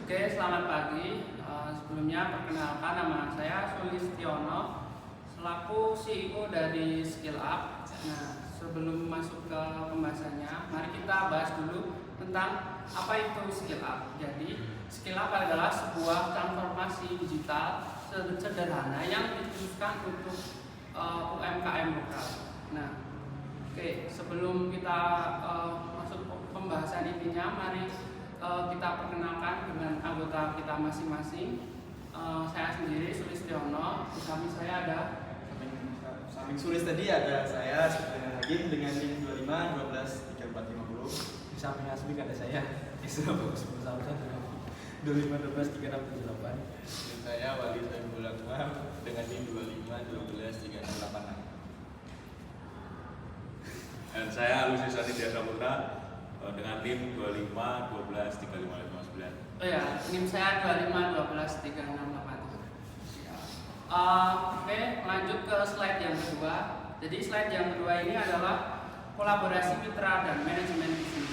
Oke, selamat pagi. Sebelumnya perkenalkan nama saya Sulistiono selaku CEO dari Skill Up. Nah, sebelum masuk ke pembahasannya, mari kita bahas dulu tentang apa itu Skill Up. Jadi, Skill Up adalah sebuah transformasi digital sederhana yang ditujukan untuk UMKM lokal. Nah, oke, sebelum kita masuk pembahasan intinya, mari kita perkenalkan dengan anggota kita masing-masing. Saya sendiri Sulistiono, di samping saya ada samping Sulis tadi ada saya dengan Hakim dengan NIM 25 12 34 50. Di samping Asbik ada saya Isra Bagus bersama dengan 25 12 36 78. Dan saya Wali Saiful Akmal dengan NIM 25 12 386. Dan saya Lusiusani Diasaputra dengan NIM 25 12 35 59. Oh ya, NIM saya 25 12 368. Oke, lanjut ke slide yang kedua. Jadi slide yang kedua ini adalah kolaborasi mitra dan manajemen bisnis.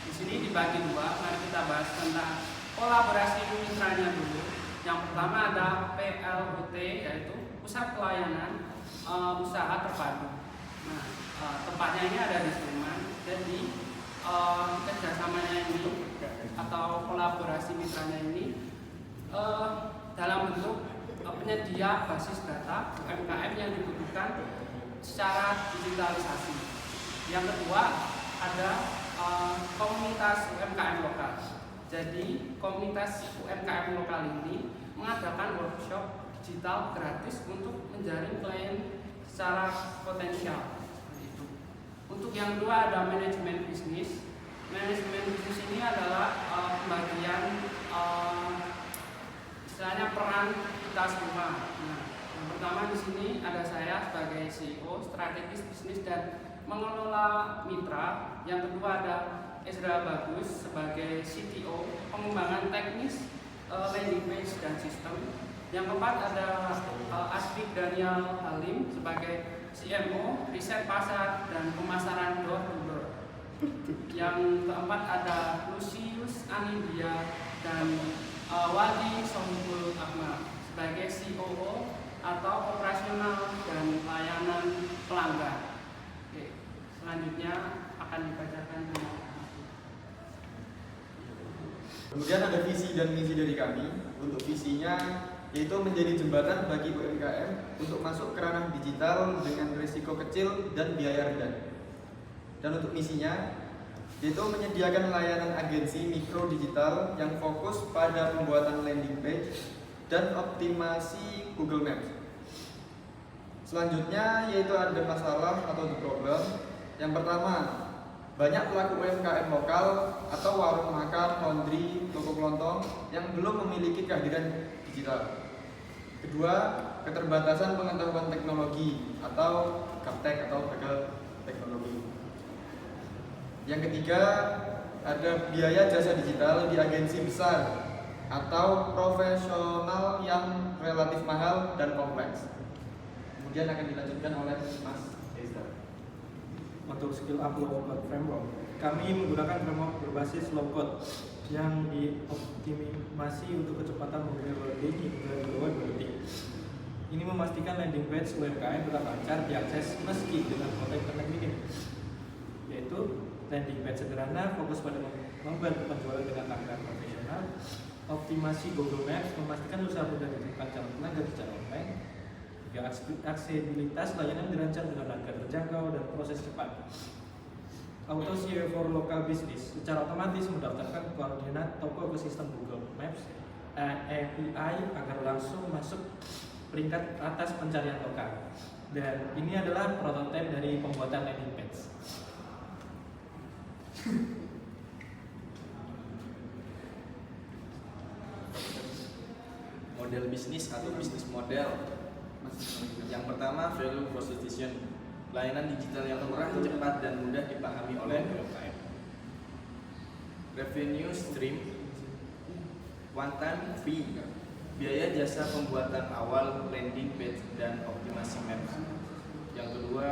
Di sini dibagi dua. Mari kita bahas tentang kolaborasi mitranya dulu. Yang pertama ada PLUT, yaitu Pusat Pelayanan Usaha Terpadu. Nah, tempatnya ini ada di Sleman. Jadi kerjasamanya ini atau kolaborasi mitranya ini dalam bentuk penyedia basis data UMKM yang dibutuhkan secara digitalisasi. Yang kedua ada komunitas UMKM lokal. Jadi komunitas UMKM lokal ini mengadakan workshop digital gratis untuk menjaring klien secara potensial. Untuk yang kedua ada manajemen bisnis. Manajemen bisnis ini adalah pembagian istilahnya peran kita semua. Nah, yang pertama di sini ada saya sebagai CEO strategis bisnis dan mengelola mitra. Yang kedua ada Isra Bagus sebagai CTO pengembangan teknis landing page dan sistem. Yang keempat ada Asbik Daniel Halim sebagai CMO riset pasar dan pemasaran door to door. Yang keempat ada Lusius Anidia dan Wadi Sohibul Akmal sebagai COO atau operasional dan layanan pelanggan. Oke, selanjutnya akan dibacakan. Kemudian ada visi dan misi dari kami. Untuk visinya yaitu menjadi jembatan bagi UMKM untuk masuk ke ranah digital dengan risiko kecil dan biaya rendah. Dan untuk misinya yaitu menyediakan layanan agensi mikro digital yang fokus pada pembuatan landing page dan optimasi Google Maps. Selanjutnya yaitu ada masalah atau the problem. Yang pertama, banyak pelaku UMKM lokal atau warung makan, laundry, toko kelontong yang belum memiliki kehadiran digital. Kedua, keterbatasan pengetahuan teknologi atau gaptek atau gagal teknologi. Yang ketiga, ada biaya jasa digital di agensi besar atau profesional yang relatif mahal dan kompleks. Kemudian akan dilanjutkan oleh Mas Ezra. Untuk Skill Up Low Code Framework, kami menggunakan framework berbasis low code yang dioptimasi untuk kecepatan mobile loading hingga 2 detik. Ini memastikan landing page UMKM tetap lancar diakses meski dengan kuota internet minim. Yaitu landing page sederhana fokus pada membantu penjualan dengan langkah profesional. Optimasi Google Maps memastikan usaha mudah ditemukan calon pelanggan secara online. Juga aksesibilitas layanan dirancang dengan harga terjangkau dan proses cepat. Auto share for local business secara otomatis mendaftarkan koordinat toko ke sistem Google Maps API agar langsung masuk peringkat atas pencarian lokal. Dan ini adalah prototipe dari pembuatan landing page. Model bisnis atau bisnis model. Yang pertama, value proposition. Layanan digital yang murah, cepat, dan mudah dipahami oleh UMKM. Revenue stream, one time fee, biaya jasa pembuatan awal landing page dan optimasi maps. Yang kedua,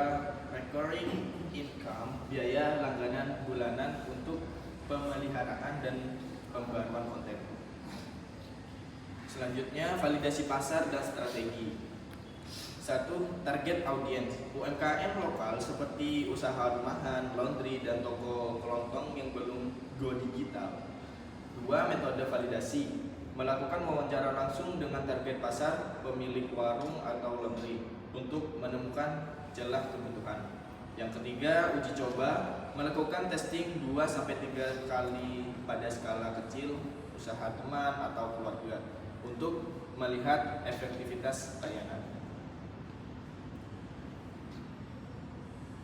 recurring income, biaya langganan bulanan untuk pemeliharaan dan pembaruan konten. Selanjutnya, validasi pasar dan strategi. 1. Target audiens. UMKM lokal seperti usaha rumahan, laundry, dan toko kelontong yang belum go digital. 2. Metode validasi. Melakukan wawancara langsung dengan target pasar, pemilik warung atau laundry untuk menemukan celah kebutuhan. Yang ketiga, uji coba. Melakukan testing 2-3 kali pada skala kecil, usaha teman atau keluarga untuk melihat efektivitas layanan.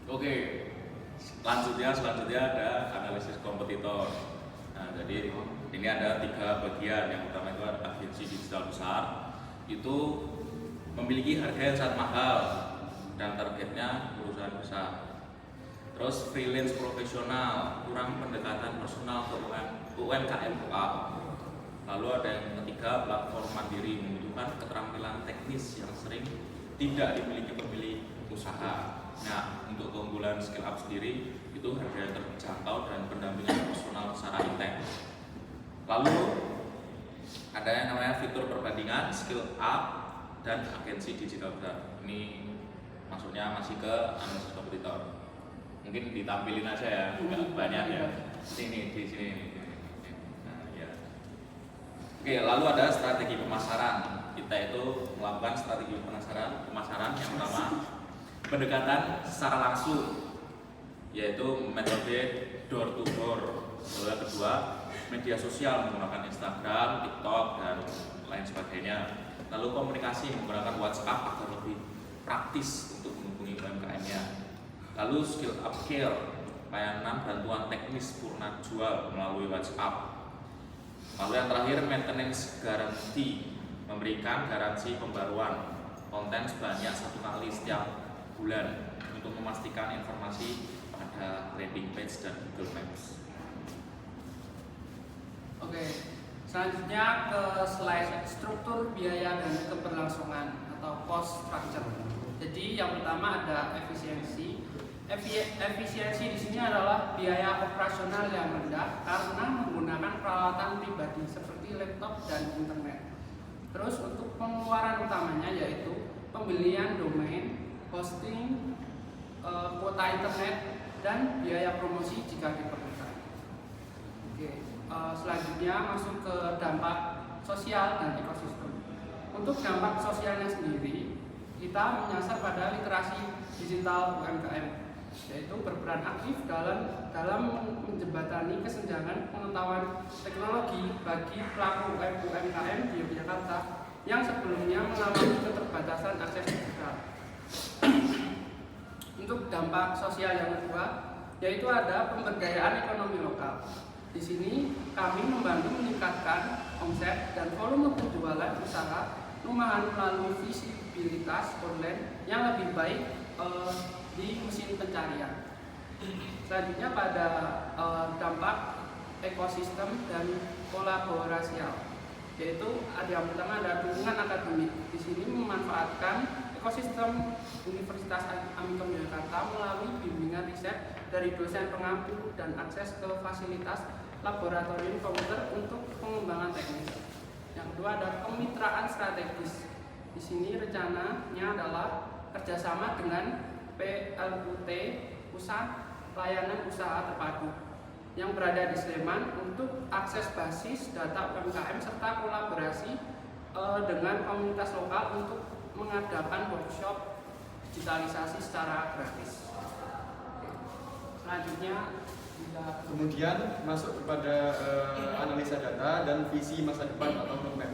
Oke, selanjutnya ada analisis kompetitor. Nah, jadi ini ada 3 bagian. Yang pertama itu ada agensi digital besar, itu memiliki harga yang sangat mahal dan targetnya perusahaan besar. Terus freelance profesional, kurang pendekatan personal ke UMKM lokal. Lalu ada yang ketiga, platform mandiri, membutuhkan keterampilan teknis yang sering tidak dimiliki pemilik usaha. Nah, untuk keunggulan skill up sendiri itu harga yang terjangkau dan pendampingan personal secara intens. Lalu ada yang namanya fitur perbandingan, skill up, dan agensi digital besar. Ini maksudnya masih ke analisis kompetitor. Mungkin ditampilin aja ya, nggak banyak ya. Sini, di sini. Nah, ya. Oke, lalu ada strategi pemasaran. Kita itu melakukan strategi pemasaran yang pertama, pendekatan secara langsung, yaitu metode door to door. Lalu yang kedua, media sosial menggunakan Instagram, TikTok, dan lain sebagainya. Lalu komunikasi menggunakan WhatsApp agar lebih praktis untuk menghubungi UMKM-nya. Lalu skill upscale, layanan bantuan teknis purna jual melalui WhatsApp. Lalu yang terakhir, maintenance guarantee, memberikan garansi pembaruan konten sebanyak 1 kali setiap bulan untuk memastikan informasi pada landing page dan Google Maps. Oke, selanjutnya ke slide struktur biaya dan keberlangsungan atau cost structure. Jadi yang pertama ada efisiensi. Efisiensi di sini adalah biaya operasional yang rendah karena menggunakan peralatan pribadi seperti laptop dan internet. Terus untuk pengeluaran utamanya yaitu pembelian domain, hosting, kuota internet, dan biaya promosi jika diperlukan. Oke, selanjutnya masuk ke dampak sosial dan ekosistem. Untuk dampak sosialnya sendiri, kita menyasar pada literasi digital UMKM, yaitu berperan aktif dalam menjembatani kesenjangan pengetahuan teknologi bagi pelaku UMKM di Yogyakarta yang sebelumnya mengalami keterbatasan akses digital. Untuk dampak sosial yang kedua, yaitu ada pemberdayaan ekonomi lokal. Di sini kami membantu meningkatkan omset dan volume penjualan usaha rumahan melalui visibilitas online yang lebih baik di mesin pencarian. Selanjutnya pada dampak ekosistem dan kolaborasial, yaitu ada yang pertama ada dukungan akademik. Di sini memanfaatkan ekosistem Universitas Amikom Yogyakarta melalui bimbingan riset dari dosen pengampu dan akses ke fasilitas laboratorium komputer untuk pengembangan teknis. Yang kedua ada kemitraan strategis. Di sini rencananya adalah kerjasama dengan PLUT, Pusat Layanan Usaha Terpadu, yang berada di Sleman untuk akses basis data UMKM serta kolaborasi dengan komunitas lokal untuk mengadakan workshop digitalisasi secara gratis. Selanjutnya kemudian masuk kepada analisa data dan visi masa depan atau roadmap,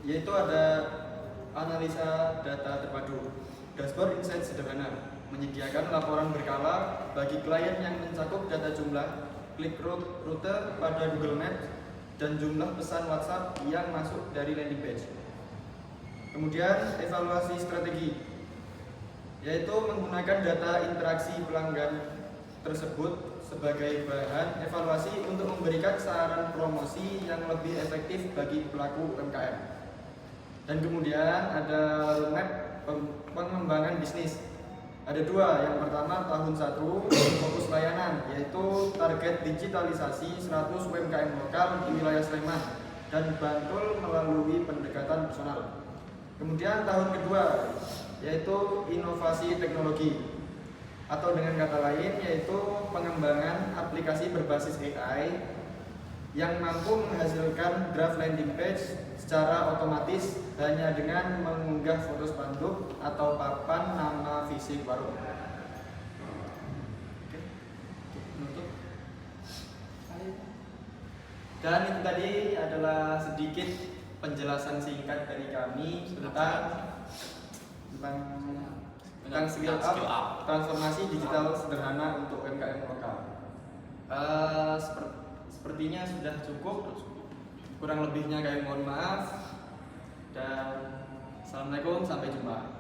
yaitu ada analisa data terpadu. Dashboard insight sederhana menyediakan laporan berkala bagi klien yang mencakup data jumlah klik rute pada Google Maps dan jumlah pesan WhatsApp yang masuk dari landing page. Kemudian evaluasi strategi, yaitu menggunakan data interaksi pelanggan tersebut sebagai bahan evaluasi untuk memberikan saran promosi yang lebih efektif bagi pelaku UMKM. Dan kemudian ada roadmap pengembangan bisnis. Ada 2, yang pertama tahun 1 fokus layanan, yaitu target digitalisasi 100 UMKM lokal di wilayah Sleman dan Bantul melalui pendekatan personal. Kemudian tahun kedua yaitu inovasi teknologi, atau dengan kata lain yaitu pengembangan aplikasi berbasis AI yang mampu menghasilkan draft landing page secara otomatis hanya dengan mengunggah foto spanduk atau papan nama fisik warung. Oke, penutup. Dan itu tadi adalah sedikit penjelasan singkat dari kami tentang skill up, transformasi digital sederhana untuk UMKM lokal. Sepertinya sudah cukup. Kurang lebihnya kami mohon maaf. Dan assalamualaikum, sampai jumpa.